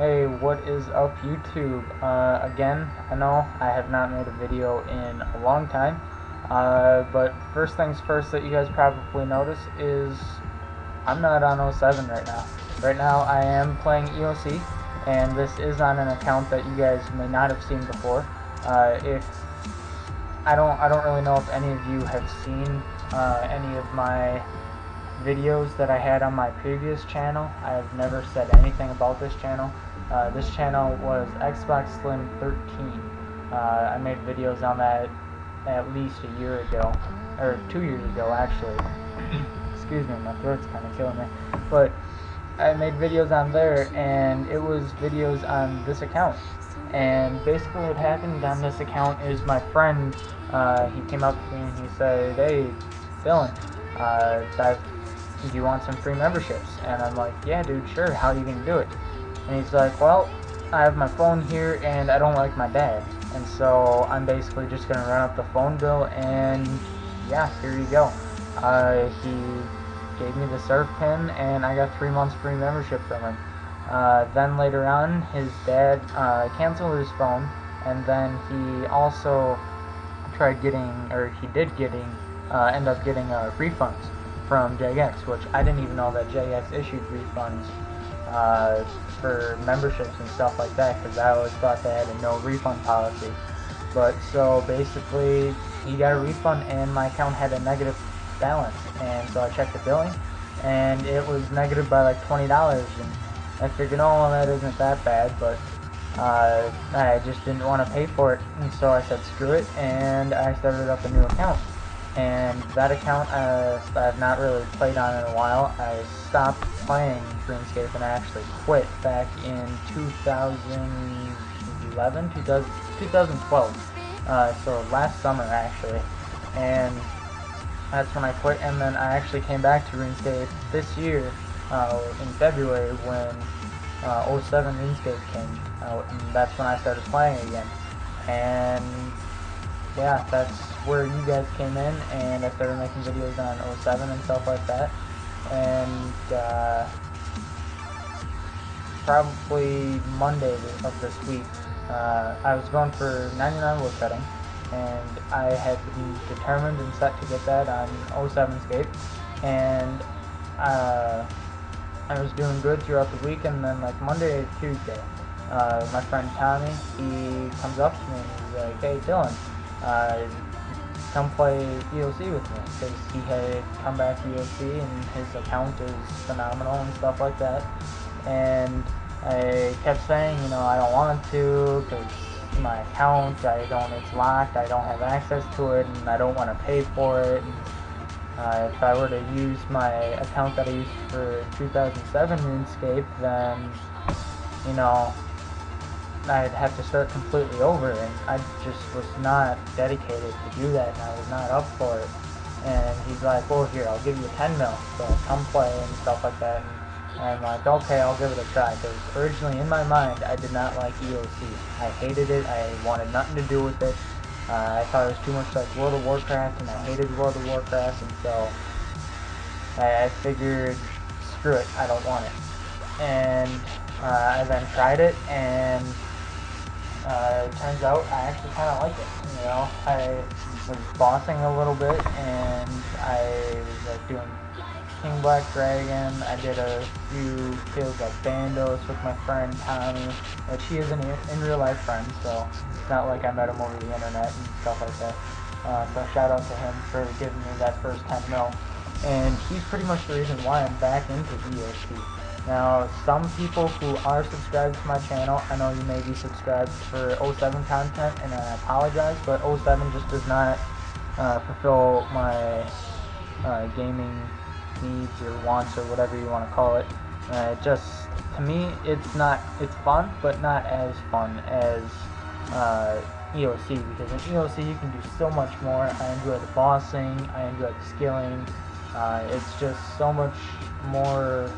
Hey, what is up YouTube? Again, I know I have not made a video in a long time, but first things first that you guys probably notice is I'm not on O7 right now. Right now I am playing EoC, and this is on an account that you guys may not have seen before. If I don't really know if any of you have seen any of my videos that I had on my previous channel. I have never said anything about this channel. This channel was Xbox Slim 13. I made videos on that at least a year ago, or 2 years ago actually. Excuse me, my throat's kind of killing me. But I made videos on there, and it was videos on this account. And basically what happened on this account is my friend, he came up to me and he said, "Hey, Dylan, do you want some free memberships?" And I'm like, "Yeah, dude, sure. How are you gonna do it?" And he's like, "Well, I have my phone here, and I don't like my dad, and so I'm basically just gonna run up the phone bill, and yeah, here you go." He gave me the surf pin, and I got 3 months free membership from him. Then later on, his dad canceled his phone, and then he also tried getting, or he did getting, end up getting refunds from JX, which I didn't even know that JX issued refunds for memberships and stuff like that, because I always thought they had a no refund policy. But so basically, he got a refund, and my account had a negative balance, and so I checked the billing, and it was negative by like $20, and I figured, oh, well, that isn't that bad, but I just didn't want to pay for it, and so I said screw it, and I started up a new account. And that account I have not really played on in a while. I stopped playing RuneScape and I actually quit back in 2011, 2012, so last summer actually, and that's when I quit. And then I actually came back to RuneScape this year in February when 07 RuneScape came out, and that's when I started playing again. And yeah, that's where you guys came in, and I started making videos on 07 and stuff like that. And probably Monday of this week, I was going for 99 woodcutting, and I had been determined and set to get that on 07 Scape, and I was doing good throughout the week. And then like Monday or Tuesday, my friend Tommy, he comes up to me and he's like, "Hey Dylan, come play EoC with me," because he had come back to EoC and his account is phenomenal and stuff like that. And I kept saying, I don't want to, because my account, it's locked, I don't have access to it, and I don't want to pay for it. And, if I were to use my account that I used for 2007 RuneScape, then, I'd have to start completely over, and I just was not dedicated to do that, and I was not up for it. And he's like, "Well, here, I'll give you 10 mil, so come play," and stuff like that. And I'm like, "Okay, I'll give it a try," because originally in my mind, I did not like EoC. I hated it. I wanted nothing to do with it. I thought it was too much like World of Warcraft, and I hated World of Warcraft, and so I figured, screw it, I don't want it. And I then tried it, and it turns out I actually kind of like it. I was bossing a little bit, and I was like doing King Black Dragon. I did a few kills like Bandos with my friend Tommy, which he is in real life friend, so it's not like I met him over the internet and stuff like that. So shout out to him for giving me that first 10 mil. And he's pretty much the reason why I'm back into EoC. Now, some people who are subscribed to my channel, I know you may be subscribed for 07 content, and I apologize, but 07 just does not fulfill my gaming needs or wants, or whatever you want to call it. Just, to me, it's fun, but not as fun as EoC, because in EoC you can do so much more. I enjoy the bossing, I enjoy the skilling, it's just so much more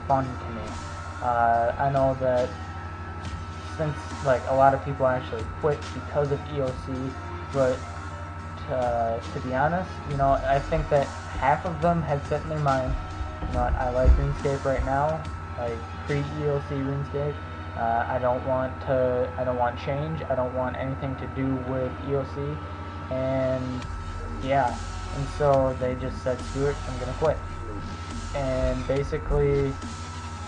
fun to me. I know that since like a lot of people actually quit because of EoC, but to be honest, I think that half of them had set in their mind, I like RuneScape right now, like pre-EoC RuneScape, I don't want change. I don't want anything to do with EOC, and yeah, and so they just said, screw it, I'm gonna quit. And basically,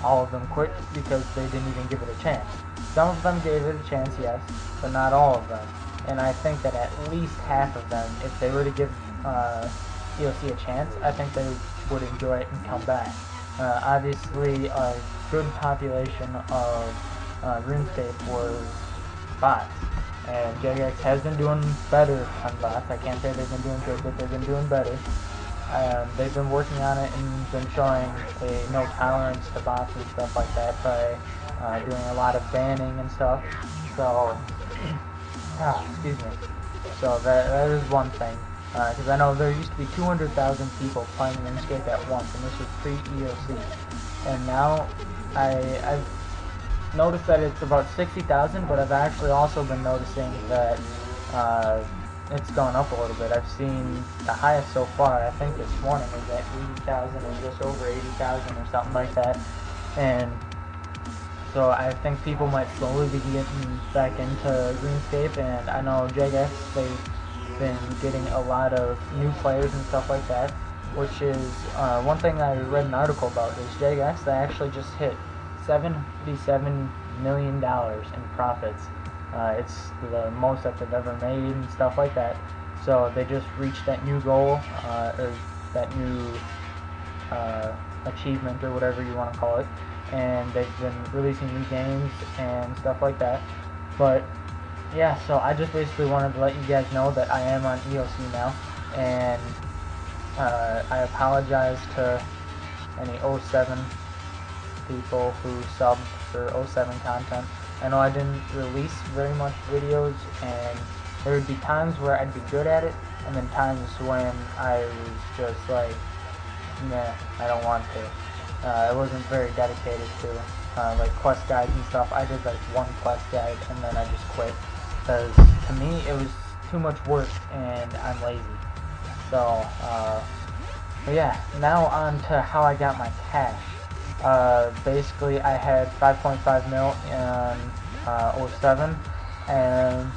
all of them quit because they didn't even give it a chance. Some of them gave it a chance, yes, but not all of them. And I think that at least half of them, if they were to give EOC a chance, I think they would enjoy it and come back. Obviously, a good population of RuneScape was bots, and JX has been doing better on bots. I can't say they've been doing good, but they've been doing better. They've been working on it and been showing a no tolerance to bots and stuff like that by doing a lot of banning and stuff. So, excuse me. So that is one thing. Because I know there used to be 200,000 people playing RuneScape at once, and this was pre-EOC. And now I've noticed that it's about 60,000, but I've actually also been noticing that it's gone up a little bit. I've seen the highest so far, I think this morning, was at 80,000 or just over 80,000 or something like that. And so I think people might slowly be getting back into RuneScape, and I know JX, they've been getting a lot of new players and stuff like that, which is one thing I read an article about is JX, they actually just hit $77 million in profits. It's the most that they've ever made and stuff like that. So they just reached that new goal, or that new achievement, or whatever you want to call it. And they've been releasing new games and stuff like that. But yeah, so I just basically wanted to let you guys know that I am on EOC now, and I apologize to any 07 people who subbed for 07 content. I know I didn't release very much videos, and there would be times where I'd be good at it, and then times when I was just like, nah, I don't want to. I wasn't very dedicated to like quest guides and stuff. I did like one quest guide, and then I just quit, because to me it was too much work, and I'm lazy. So, but yeah, now on to how I got my cash. Basically, I had 5.5 mil in 07, and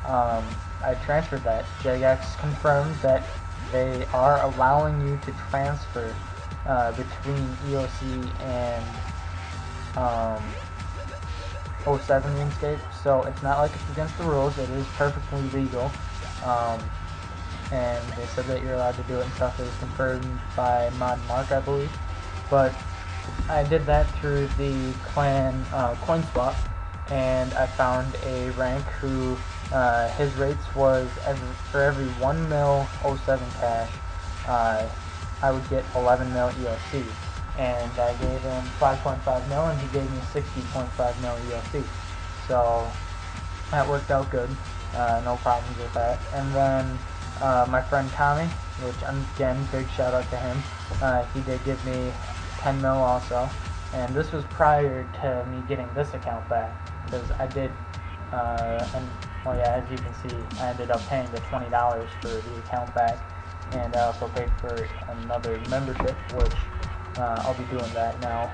I transferred that. JX confirmed that they are allowing you to transfer between EOC and 07 RuneScape, so it's not like it's against the rules. It is perfectly legal, and they said that you're allowed to do it and stuff. It was confirmed by Mod Mark, I believe, but I did that through the clan CoinSwap, and I found a rank who his rates was for every 1 mil 07 cash, I would get 11 mil EOC, and I gave him 5.5 mil, and he gave me 60.5 mil EOC. So that worked out good. No problems with that. And then my friend Tommy, which again, big shout out to him, he did give me 10 mil also, and this was prior to me getting this account back, because I did, and well, yeah, as you can see, I ended up paying the $20 for the account back, and I also paid for another membership, which I'll be doing that now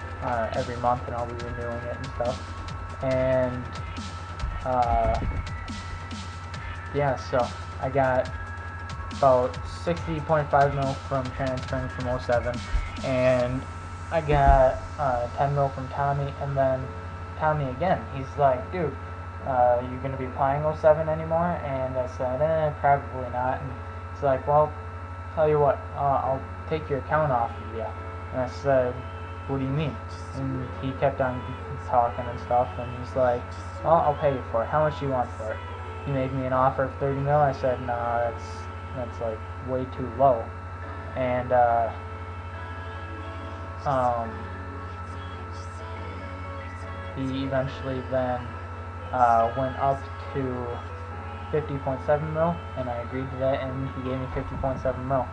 every month, and I'll be renewing it and stuff. And yeah, so I got about 60.5 mil from transferring from 07, and I got 10 mil from Tommy, and then Tommy again, he's like, dude, you gonna be playing 07 anymore? And I said, probably not. And he's like, well, tell you what, I'll take your account off of you. And I said, what do you mean? And he kept on talking and stuff, and he's like, well, I'll pay you for it. How much do you want for it? He made me an offer of 30 mil. I said, nah, that's like way too low. And he eventually then went up to 50.7 mil, and I agreed to that, and he gave me 50.7 mil.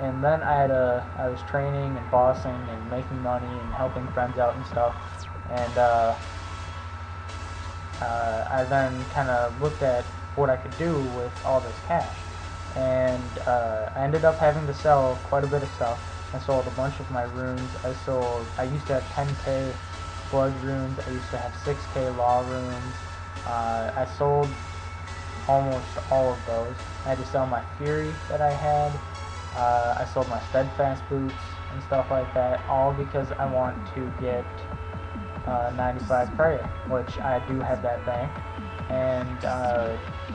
And then I was training and bossing and making money and helping friends out and stuff, and I then kind of looked at what I could do with all this cash, and I ended up having to sell quite a bit of stuff. I sold a bunch of my runes. I used to have 10k blood runes. I used to have 6K law runes. I sold almost all of those. I had to sell my Fury that I had. I sold my Steadfast boots and stuff like that, all because I want to get 95 prayer, which I do have that bank. And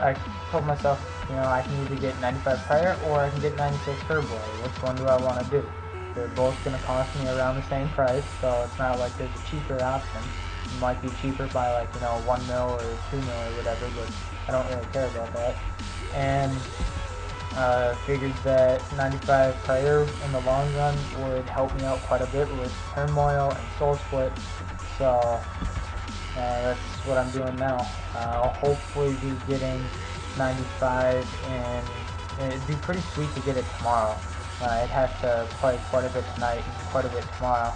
I told myself, you know, I can either get 95 prayer or I can get 96 turbo. Which one do I want to do? They're both going to cost me around the same price, so it's not like there's a cheaper option. It might be cheaper by like, you know, 1 mil or 2 mil or whatever, but I don't really care about that. And figured that 95 prayer in the long run would help me out quite a bit with turmoil and soul split. So that's what I'm doing now. I'll hopefully be getting 95, and it'd be pretty sweet to get it tomorrow. I'd have to play quite a bit tonight and quite a bit tomorrow.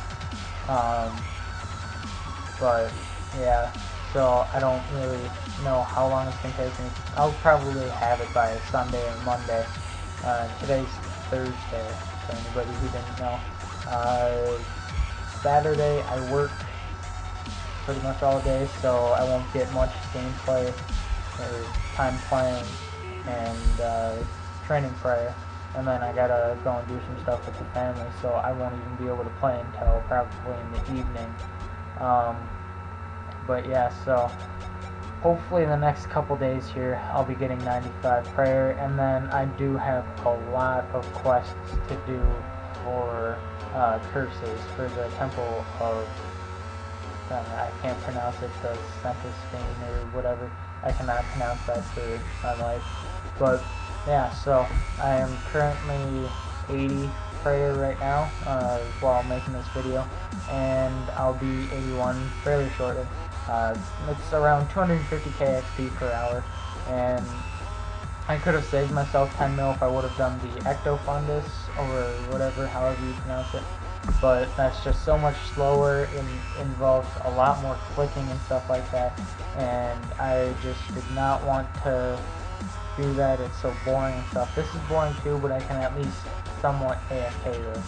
But yeah, so I don't really know how long it's going to take me. I'll probably have it by Sunday or Monday. Today's Thursday, for anybody who didn't know. Saturday I work pretty much all day, so I won't get much gameplay or time playing and training prayer. And then I gotta go and do some stuff with the family, so I won't even be able to play until probably in the evening. But yeah, so hopefully in the next couple days here I'll be getting 95 prayer, and then I do have a lot of quests to do for curses for the Temple of I can't pronounce it, the Centisfane or whatever. I cannot pronounce that for my life. But yeah, so I am currently 80 prayer right now while making this video, and I'll be 81 fairly shortly. It's around 250k XP per hour, and I could have saved myself 10 mil if I would have done the Ectofundus or whatever, however you pronounce it. But that's just so much slower and involves a lot more clicking and stuff like that, and I just did not want to do that. It's so boring and stuff. This is boring too, but I can at least somewhat AFK this.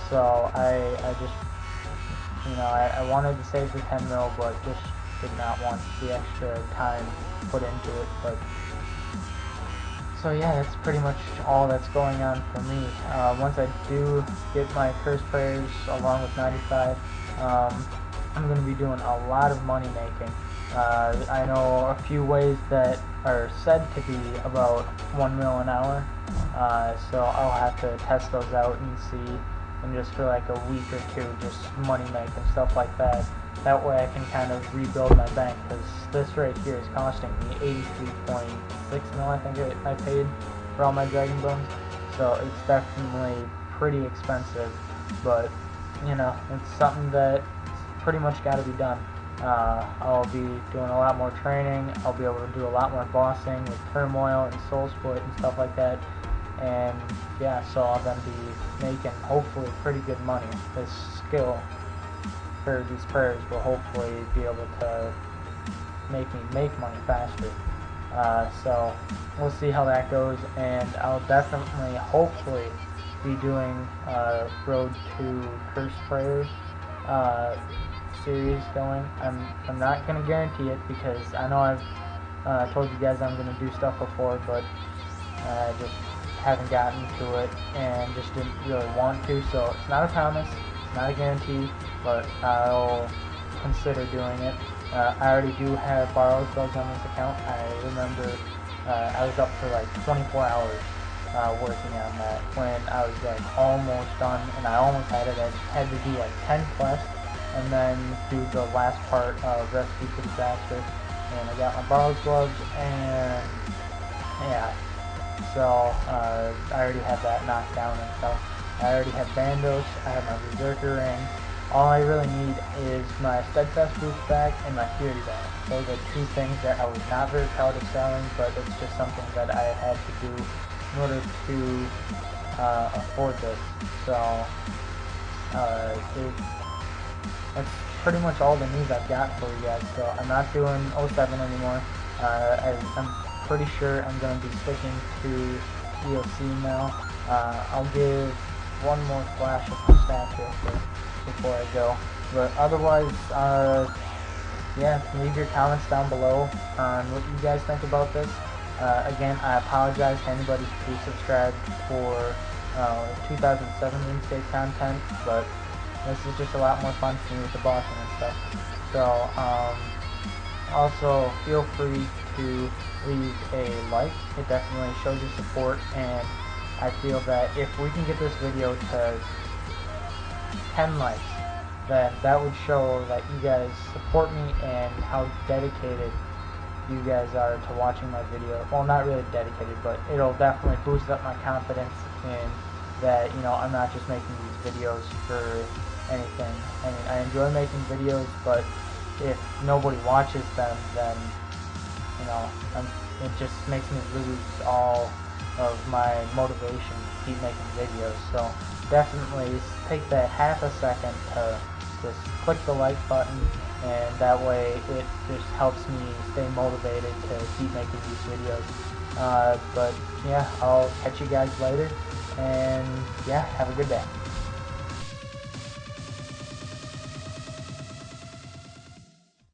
So I just, you know, I wanted to save the 10 mil, but just did not want the extra time put into it. But so yeah, that's pretty much all that's going on for me. Once I do get my curse prayers along with 95, I'm going to be doing a lot of money making. I know a few ways that are said to be about 1 mil an hour, so I'll have to test those out and see, and just for like a week or two, just money make and stuff like that. That way I can kind of rebuild my bank, because this right here is costing me 83.6 mil, I think I paid for all my Dragon Bones. So it's definitely pretty expensive, but you know, it's something that pretty much got to be done. I'll be doing a lot more training. I'll be able to do a lot more bossing with Turmoil and Soul Split and stuff like that. And yeah, so I'll then be making hopefully pretty good money. This skill for these prayers will hopefully be able to make me make money faster. So we'll see how that goes, and I'll definitely, hopefully, be doing Road to Curse Prayers series going. I'm not gonna guarantee it, because I know I've told you guys I'm gonna do stuff before, but I just haven't gotten to it and just didn't really want to. So it's not a promise, it's not a guarantee, but I'll consider doing it. I already do have borrows bugs on this account. I remember I was up for like 24 hours working on that when I was like almost done, and I almost had it. I had to do like 10 quests and then do the last part of Recipe for Disaster, and I got my borrowed gloves, and yeah, so I already have that knocked down and stuff. I already have Bandos, I have my Berserker ring. All I really need is my Steadfast boots back and my Fury back. Those are two things that I was not very proud of selling, but it's just something that I had to do in order to afford this. So that's pretty much all the news I've got for you guys. So I'm not doing 07 anymore. I'm pretty sure I'm going to be sticking to EoC now. I'll give one more flash of my stats real quick before I go. But otherwise, yeah, leave your comments down below on what you guys think about this. Again, I apologize to anybody who subscribed for 2007 RuneScape content, but this is just a lot more fun for me with the bossing and stuff. So, also feel free to leave a like. It definitely shows your support, and I feel that if we can get this video to 10 likes, then that would show that you guys support me and how dedicated you guys are to watching my video. Well, not really dedicated, but it'll definitely boost up my confidence in that, you know, I'm not just making these videos for anything. I mean, I enjoy making videos, but if nobody watches them, then, you know, it just makes me lose all of my motivation to keep making videos. So definitely take that half a second to just click the like button, and that way it just helps me stay motivated to keep making these videos. But yeah, I'll catch you guys later, and yeah, have a good day.